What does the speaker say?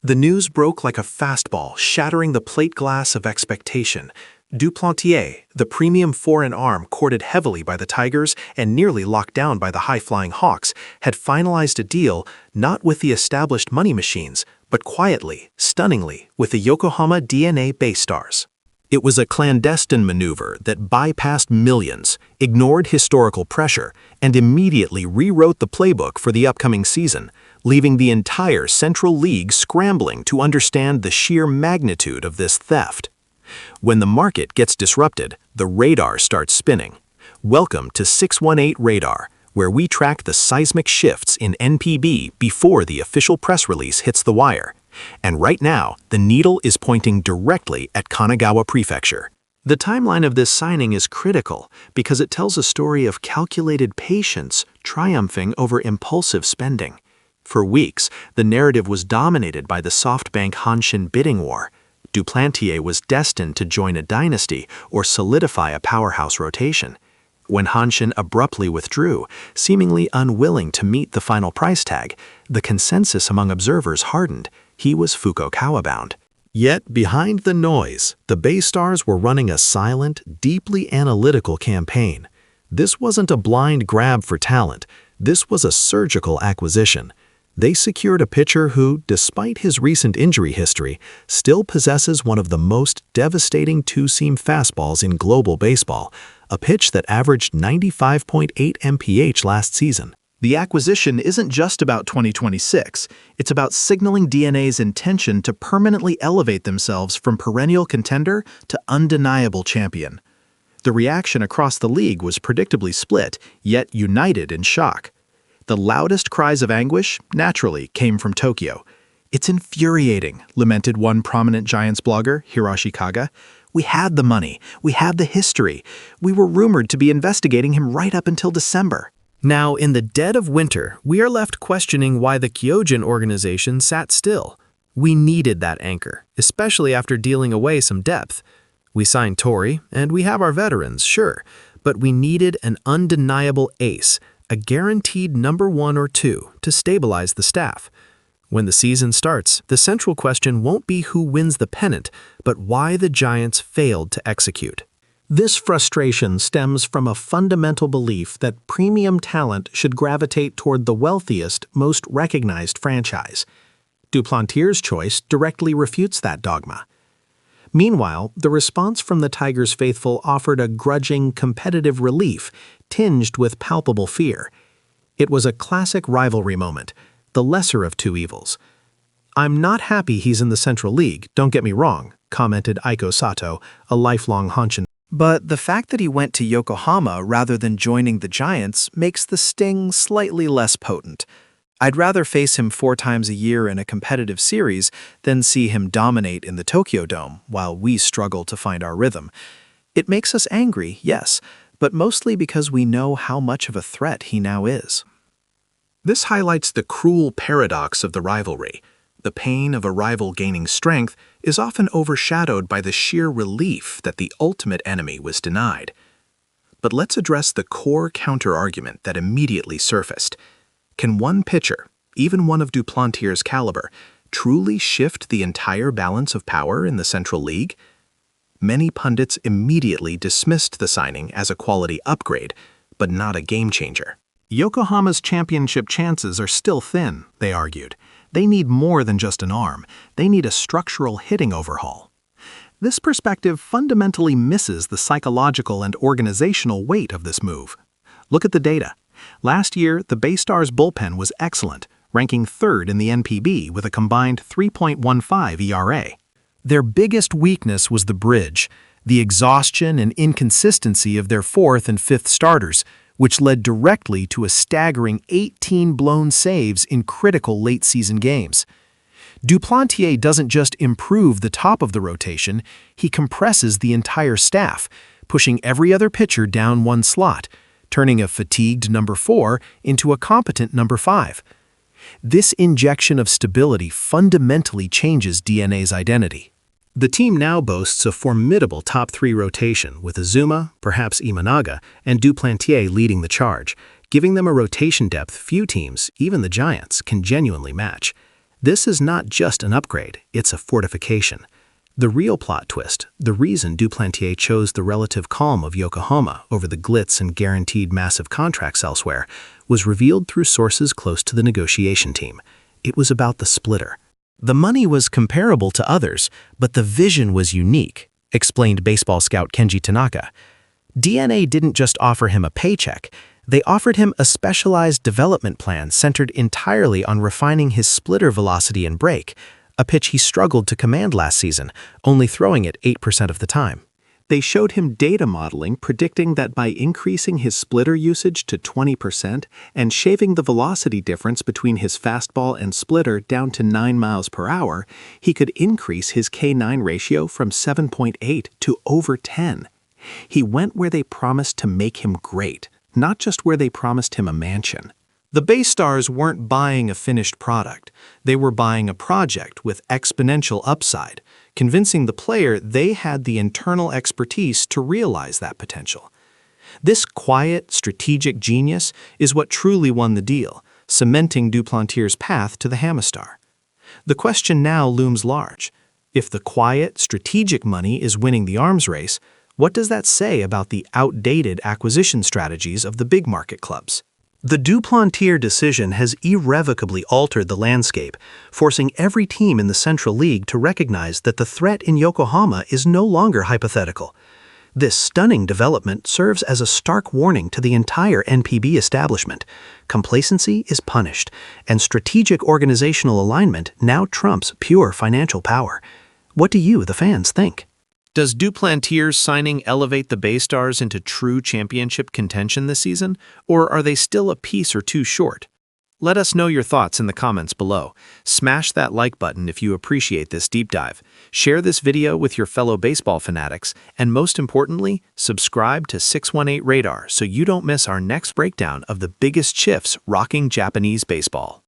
The news broke like a fastball, shattering the plate glass of expectation. Duplantier, the premium foreign arm courted heavily by the Tigers and nearly locked down by the high-flying Hawks, had finalized a deal not with the established money machines, but quietly, stunningly, with the Yokohama DNA BayStars. It was a clandestine maneuver that bypassed millions, ignored historical pressure, and immediately rewrote the playbook for the upcoming season, leaving the entire Central League scrambling to understand the sheer magnitude of this theft. When the market gets disrupted, the radar starts spinning. Welcome to 618 Radar, where we track the seismic shifts in NPB before the official press release hits the wire. And right now, the needle is pointing directly at Kanagawa Prefecture. The timeline of this signing is critical because it tells a story of calculated patience triumphing over impulsive spending. For weeks, the narrative was dominated by the SoftBank Hanshin bidding war. Duplantier was destined to join a dynasty or solidify a powerhouse rotation. When Hanshin abruptly withdrew, seemingly unwilling to meet the final price tag, the consensus among observers hardened. He was Fukuoka-bound. Yet, behind the noise, the BayStars were running a silent, deeply analytical campaign. This wasn't a blind grab for talent. This was a surgical acquisition. They secured a pitcher who, despite his recent injury history, still possesses one of the most devastating two-seam fastballs in global baseball, a pitch that averaged 95.8 mph last season. The acquisition isn't just about 2026, it's about signaling DNA's intention to permanently elevate themselves from perennial contender to undeniable champion. The reaction across the league was predictably split, yet united in shock. The loudest cries of anguish, naturally, came from Tokyo. "It's infuriating," lamented one prominent Giants blogger, Hiroshi Kaga. "We had the money, we had the history. We were rumored to be investigating him right up until December." Now, in the dead of winter, we are left questioning why the Kyojin organization sat still. We needed that anchor, especially after dealing away some depth. We signed Tori, and we have our veterans, sure, but we needed an undeniable ace, a guaranteed number 1 or 2 to stabilize the staff. When the season starts, the central question won't be who wins the pennant, but why the Giants failed to execute. This frustration stems from a fundamental belief that premium talent should gravitate toward the wealthiest, most recognized franchise. Duplantier's choice directly refutes that dogma. Meanwhile, the response from the Tigers faithful offered a grudging, competitive relief, tinged with palpable fear. It was a classic rivalry moment, the lesser of two evils. "I'm not happy he's in the Central League, don't get me wrong," commented Aiko Sato, a lifelong Hanshin. "But the fact that he went to Yokohama rather than joining the Giants makes the sting slightly less potent. I'd rather face him 4 times a year in a competitive series than see him dominate in the Tokyo Dome while we struggle to find our rhythm. It makes us angry, yes, but mostly because we know how much of a threat he now is." This highlights the cruel paradox of the rivalry. The pain of a rival gaining strength is often overshadowed by the sheer relief that the ultimate enemy was denied. But let's address the core counter-argument that immediately surfaced. Can one pitcher, even one of Duplantier's caliber, truly shift the entire balance of power in the Central League? Many pundits immediately dismissed the signing as a quality upgrade, but not a game-changer. Yokohama's championship chances are still thin, they argued. They need more than just an arm. They need a structural hitting overhaul. This perspective fundamentally misses the psychological and organizational weight of this move. Look at the data. Last year, the BayStars bullpen was excellent, ranking 3rd in the NPB with a combined 3.15 ERA. Their biggest weakness was the bridge, the exhaustion and inconsistency of their 4th and 5th starters, which led directly to a staggering 18 blown saves in critical late-season games. Duplantier doesn't just improve the top of the rotation, he compresses the entire staff, pushing every other pitcher down 1 slot, turning a fatigued number 4 into a competent number 5. This injection of stability fundamentally changes DNA's identity. The team now boasts a formidable top 3 rotation with Azuma, perhaps Imanaga, and Duplantier leading the charge, giving them a rotation depth few teams, even the Giants, can genuinely match. This is not just an upgrade, it's a fortification. The real plot twist, the reason Duplantier chose the relative calm of Yokohama over the glitz and guaranteed massive contracts elsewhere, was revealed through sources close to the negotiation team. It was about the splitter. The money was comparable to others, but the vision was unique, explained baseball scout Kenji Tanaka. DNA didn't just offer him a paycheck, they offered him a specialized development plan centered entirely on refining his splitter velocity and break, a pitch he struggled to command last season, only throwing it 8% of the time. They showed him data modeling predicting that by increasing his splitter usage to 20% and shaving the velocity difference between his fastball and splitter down to 9 miles per hour, he could increase his K9 ratio from 7.8 to over 10. He went where they promised to make him great, not just where they promised him a mansion. The BayStars weren't buying a finished product. They were buying a project with exponential upside, convincing the player they had the internal expertise to realize that potential. This quiet, strategic genius is what truly won the deal, cementing Duplantier's path to the Hamistar. The question now looms large. If the quiet, strategic money is winning the arms race, what does that say about the outdated acquisition strategies of the big market clubs? The Duplantier decision has irrevocably altered the landscape, forcing every team in the Central League to recognize that the threat in Yokohama is no longer hypothetical. This stunning development serves as a stark warning to the entire NPB establishment. Complacency is punished, and strategic organizational alignment now trumps pure financial power. What do you, the fans, think? Does Duplantier's signing elevate the BayStars into true championship contention this season, or are they still a piece or two short? Let us know your thoughts in the comments below. Smash that like button if you appreciate this deep dive. Share this video with your fellow baseball fanatics, and most importantly, subscribe to 618 Radar so you don't miss our next breakdown of the biggest shifts rocking Japanese baseball.